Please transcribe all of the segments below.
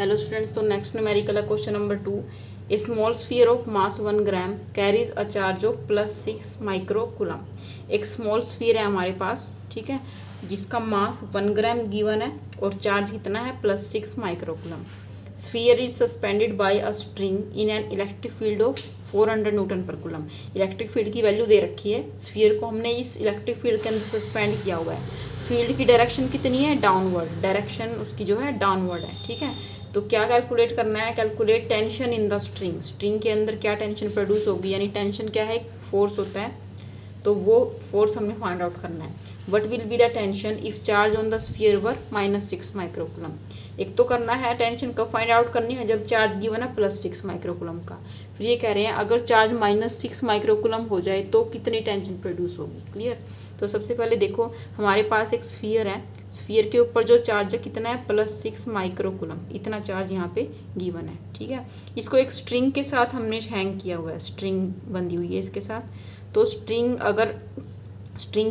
Hello students, तो next numerical है question number 2। A small sphere of mass 1 gram carries a charge of +6 micro coulomb. एक small sphere है हमारे पास, ठीक है, जिसका मास 1 ग्राम गिवन है और चार्ज कितना है +6 micro coulomb. Sphere is suspended bye a string in an electric field of 400 Newton पर कूलम। इलेक्ट्रिक फील्ड की वैल्यू दे रखी है, स्फीयर को हमने इस इलेक्ट्रिक फील्ड के अंदर सस्पेंड किया हुआ है। फील्ड की डायरेक्शन कितनी है, डाउनवर्ड, डायरेक्शन उसकी जो है डाउनवर्ड है, ठीक है। तो क्या कैलकुलेट करना है, calculate tension in the string. String के अंदर क्या टेंशन प्रोड्यूस होगी, यानी टेंशन क्या है, फोर्स होता है, तो वो फोर्स हमने फाइंड आउट करना है। What will be the tension if charge on the sphere were -6 micro coulomb. एक तो करना है टेंशन कब फाइंड आउट करनी है, जब चार्ज गिवन है +6 माइक्रो कूलम का। फिर ये कह रहे हैं अगर चार्ज -6 माइक्रो कूलम हो जाए तो कितनी टेंशन प्रोड्यूस होगी। क्लियर। तो सबसे पहले देखो हमारे पास एक स्फीयर है, स्फीयर के ऊपर जो चार्ज है कितना है +6 माइक्रो कूलम, इतना चार्ज यहाँ पे गिवन है, ठीक है। इसको एक स्ट्रिंग के साथ हमने हैंग किया हुआ है, स्ट्रिंग बंधी हुई है इसके साथ। तो स्ट्रिंग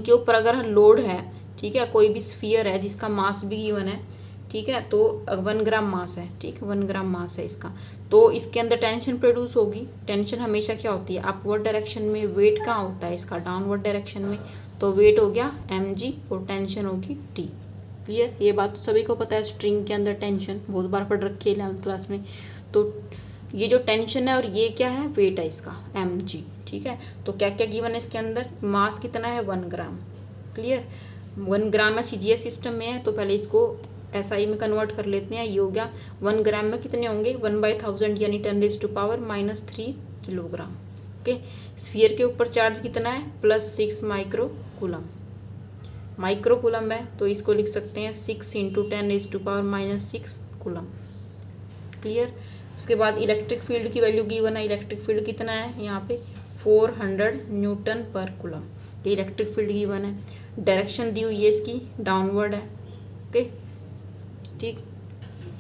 के ऊपर अगर लोड है, ठीक है, कोई भी स्फीयर है जिसका मास भी गिवन है, ठीक है, तो 1 ग्राम मास है, ठीक है, 1 ग्राम मास है इसका, तो इसके अंदर टेंशन प्रोड्यूस होगी। टेंशन हमेशा क्या होती है, अपवर्ड डायरेक्शन में। वेट कहाँ होता है इसका, डाउनवर्ड डायरेक्शन में, तो वेट हो गया mg और टेंशन होगी t। क्लियर, ये बात तो सभी को पता है, स्ट्रिंग के अंदर टेंशन बहुत बार पढ़ रखी है 11th क्लास में। तो ये जो टेंशन है और ये क्या है, वेट है इसका mg, ठीक है। तो क्या क्या गिवन है इसके अंदर, मास कितना है 1 ग्राम। क्लियर, 1 ग्राम है, CGS सिस्टम में है, तो पहले इसको SI में कन्वर्ट कर लेते हैं। ये हो गया 1 ग्राम में कितने होंगे, 1/1000 यानी 10⁻³ किलोग्राम। ओके, स्फीयर के ऊपर चार्ज कितना है +6 माइक्रो कूलम। माइक्रो कूलम है तो इसको लिख सकते हैं 6 × 10⁻⁻6 कूलम। क्लियर। उसके बाद इलेक्ट्रिक फील्ड की वैल्यू गिवन है, इलेक्ट्रिक फील्ड कितना है यहाँ पे 400 न्यूटन पर कूलम, ये इलेक्ट्रिक फील्ड गिवन है। डायरेक्शन दी हुई है इसकी डाउनवर्ड है। ओके, ठीक।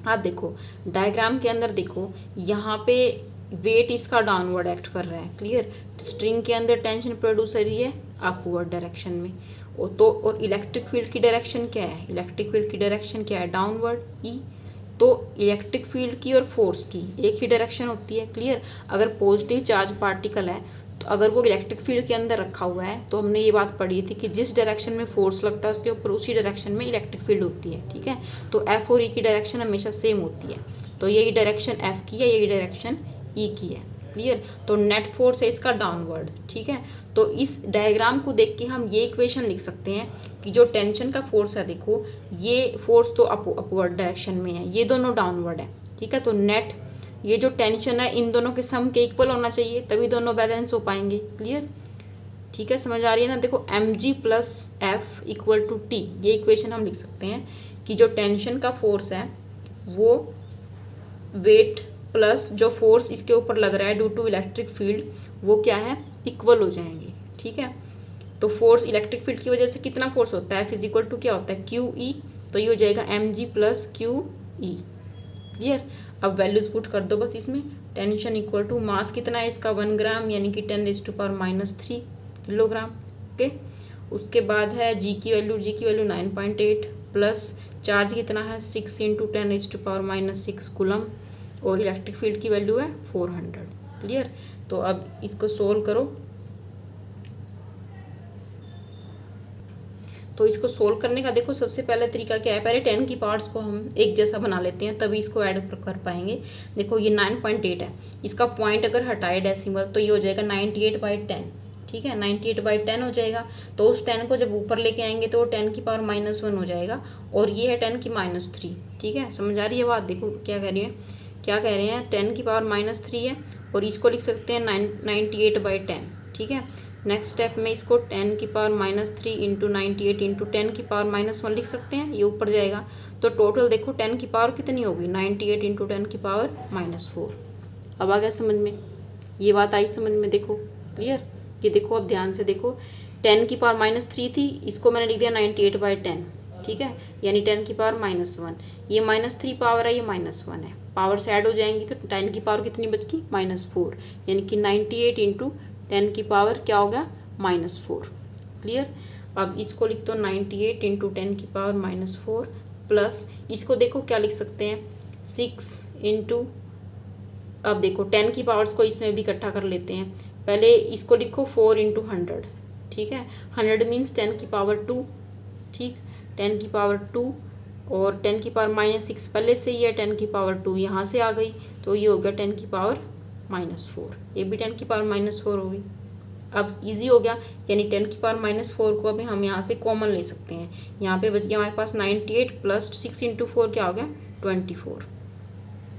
आप देखो डायग्राम के अंदर देखो, यहाँ पे वेट इसका डाउनवर्ड एक्ट कर रहा है। क्लियर, स्ट्रिंग के अंदर टेंशन प्रोड्यूस हो रही है अपवर्ड डायरेक्शन में, और इलेक्ट्रिक फील्ड की डायरेक्शन क्या है, इलेक्ट्रिक फील्ड की डायरेक्शन क्या है, डाउनवर्ड ई। तो इलेक्ट्रिक फील्ड की और फोर्स की एक ही डायरेक्शन होती है। क्लियर, अगर पॉजिटिव चार्ज पार्टिकल है तो अगर वो इलेक्ट्रिक फील्ड के अंदर रखा हुआ है, तो हमने ये बात पढ़ी थी कि जिस डायरेक्शन में फोर्स लगता है उसके ऊपर उसी डायरेक्शन में इलेक्ट्रिक फील्ड होती है, ठीक है। तो F और E की डायरेक्शन हमेशा सेम होती है, तो यही डायरेक्शन F की है, यही डायरेक्शन E की है। क्लियर, तो नेट फोर्स है इसका डाउनवर्ड, ठीक है। तो इस डायग्राम को देख के हम ये इक्वेशन लिख सकते हैं कि जो टेंशन का फोर्स है, देखो ये फोर्स तो अपवर्ड डायरेक्शन में है, ये दोनों डाउनवर्ड है, ठीक है। तो नेट ये जो टेंशन है इन दोनों के सम के इक्वल होना चाहिए, तभी दोनों बैलेंस हो पाएंगे। क्लियर, ठीक है, समझ आ रही है ना। देखो mg + F = T, ये इक्वेशन हम लिख सकते हैं कि जो टेंशन का फोर्स है वो वेट प्लस जो फोर्स इसके ऊपर लग रहा है ड्यू टू इलेक्ट्रिक फील्ड, वो क्या है, इक्वल हो जाएंगे, ठीक है। तो फोर्स इलेक्ट्रिक फील्ड की वजह से कितना फोर्स होता है, F = क्या होता है, QE, तो ये हो जाएगा mg + QE। क्लियर, अब वैल्यूज पुट कर दो बस इसमें। टेंशन = मास कितना है इसका 1 ग्राम यानी कि 10⁻³ किलोग्राम। ओके, उसके बाद है जी की वैल्यू 9.8 प्लस चार्ज कितना है 6 × 10⁻⁻6 कूलम, और इलेक्ट्रिक फील्ड की वैल्यू है 400। क्लियर, तो अब इसको सोल्व करो। तो इसको सोल्व करने का देखो सबसे पहला तरीका क्या है, पहले 10 की पार्ट्स को हम एक जैसा बना लेते हैं, तभी इसको ऐड कर पाएंगे। देखो ये 9.8 है, इसका पॉइंट अगर हटाए डेसिमल तो ये हो जाएगा 98/10, ठीक है, 98/10 हो जाएगा। तो उस 10 को जब ऊपर लेके आएंगे तो 10⁻⁻1 हो जाएगा, और ये है 10⁻3, ठीक है। समझ आ रही है बात, देखो क्या कह रही है, 10⁻3 है, और इसको लिख सकते हैं 98/10, ठीक है। नेक्स्ट स्टेप में इसको 10⁻3 × 98 × 10⁻1 लिख सकते हैं, ये ऊपर जाएगा। तो टोटल देखो 10 की पावर कितनी होगी, 98 × 10⁻4। अब आ गया समझ में, ये बात आई समझ में, देखो क्लियर। ये देखो अब ध्यान से देखो, 10⁻3 थी, इसको मैंने लिख दिया 98/10, ठीक है, यानी 10⁻1। ये -3 पावर है, ये -1 है, पावर से ऐड हो जाएंगी तो 10 की पावर कितनी बच गई, -4, यानी कि 98 × 10 की पावर क्या हो गया, -4। क्लियर, अब इसको लिख दो 98 × 10⁻⁻4 प्लस इसको देखो क्या लिख सकते हैं, 6 इंटू, अब देखो 10 की पावर्स को इसमें भी इकट्ठा कर लेते हैं। पहले इसको लिखो 4 इंटू 100, ठीक है। 100 मीन्स 10 की पावर 2, ठीक, 10 की पावर 2 और 10 की पावर -6 पहले से ही है, 10 की पावर 2 यहाँ से आ गई, तो ये हो गया 10 की पावर -4, ये भी 10 की पावर -4 होगी। अब इजी हो गया, यानी 10 की पावर -4 को अभी हम यहाँ से कॉमन ले सकते हैं। यहाँ पे बच गया हमारे पास 98 प्लस 6 इंटू 4 क्या हो गया 24।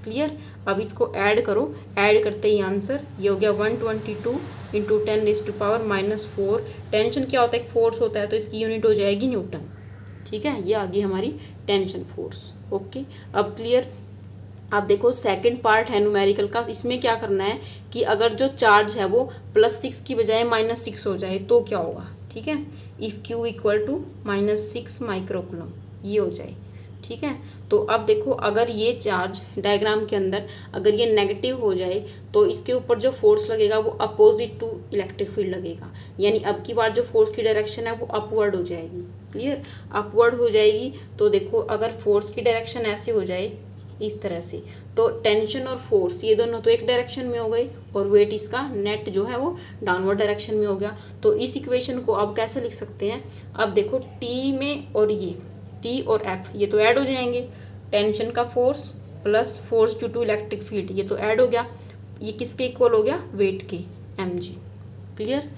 क्लियर। अब इसको ऐड करो, ऐड करते ही आंसर ये हो गया 122 इंटू 10⁻⁻4। टेंशन क्या होता है, एक फोर्स होता है, तो इसकी यूनिट हो जाएगी न्यूटन, ठीक है। ये आ गई हमारी टेंशन फोर्स। ओके, अब क्लियर। अब देखो सेकंड पार्ट है न्यूमेरिकल का, इसमें क्या करना है कि अगर जो चार्ज है वो +6 की बजाय -6 हो जाए तो क्या होगा, ठीक है। इफ़ Q इक्वल टू -6 माइक्रोकूलम ये हो जाए, ठीक है। तो अब देखो अगर ये चार्ज डायग्राम के अंदर अगर ये नेगेटिव हो जाए तो इसके ऊपर जो फोर्स लगेगा वो अपोजिट टू इलेक्ट्रिक फील्ड लगेगा, यानी अब की बार जो फोर्स की डायरेक्शन है वो अपवर्ड हो जाएगी। क्लियर, अपवर्ड हो जाएगी। तो देखो अगर फोर्स की डायरेक्शन ऐसे हो जाए इस तरह से, तो टेंशन और फोर्स ये दोनों तो एक डायरेक्शन में हो गई और वेट इसका नेट जो है वो डाउनवर्ड डायरेक्शन में हो गया। तो इस इक्वेशन को अब कैसे लिख सकते हैं, अब देखो टी में और ये टी और एफ ये तो ऐड हो जाएंगे, टेंशन का force plus force due to electric field ये तो ऐड हो गया, ये किसके इक्वल हो गया वेट के mg। Clear,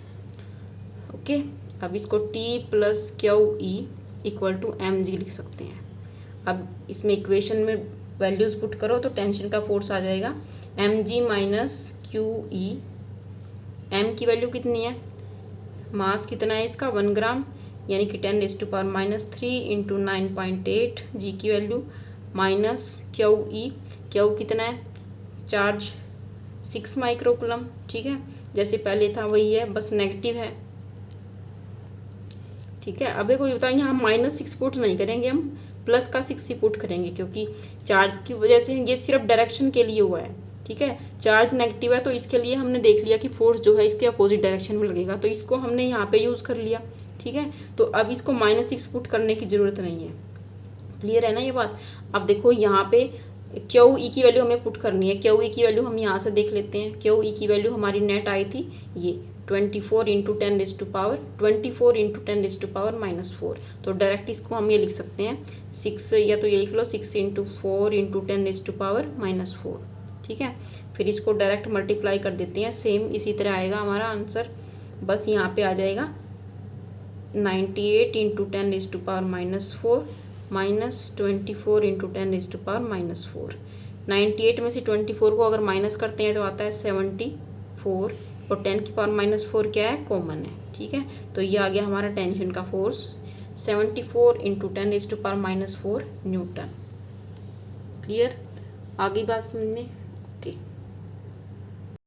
okay. अब इसको T plus Q E equal to mg लिख सकते हैं। अब इसमें इक्वेशन में वैल्यूज़ पुट करो तो टेंशन का फोर्स आ जाएगा mg minus Q E. m की वैल्यू कितनी है, मास कितना है इसका 1 ग्राम, यानी कि 10⁻³ इंटू 9.8 जी की value, minus Q E, Q कितना है चार्ज 6 माइक्रोकूलम, ठीक है, जैसे पहले था वही है, बस नेगेटिव है, ठीक है। अब देखो ये बताएंगे हम -6 पुट नहीं करेंगे, हम प्लस का 6 ही पुट करेंगे, क्योंकि चार्ज की वजह से ये सिर्फ डायरेक्शन के लिए हुआ है, ठीक है। चार्ज नेगेटिव है तो इसके लिए हमने देख लिया कि फोर्स जो है इसके अपोजिट डायरेक्शन में लगेगा, तो इसको हमने यहाँ पे यूज़ कर लिया, ठीक है। तो अब इसको -6 पुट करने की ज़रूरत नहीं है। क्लियर है ना ये बात। अब देखो यहाँ पे क्यू ई की वैल्यू हमें पुट करनी है, क्यू ई की वैल्यू हम यहाँ से देख लेते हैं। क्यू ई की वैल्यू हमारी नेट आई थी ये 24 इंटू 10⁻⁻4, तो डायरेक्ट इसको हम ये लिख सकते हैं 6, या तो ये लिख लो 6 इंटू 4 इंटू 10⁻⁻4, ठीक है। फिर इसको डायरेक्ट मल्टीप्लाई कर देते हैं, सेम इसी तरह आएगा हमारा आंसर, बस यहाँ पे आ जाएगा 98 इंटू 10⁻⁻4 माइनस 24 इंटू 10⁻⁻4। 98 में से 24 को अगर माइनस करते हैं तो आता है 74, और 10⁻⁻4 क्या है कॉमन है, ठीक है। तो ये आ गया हमारा टेंशन का फोर्स 74 इंटू 10⁻⁻4 न्यूटन। क्लियर, आगे बात समझ में, ओके।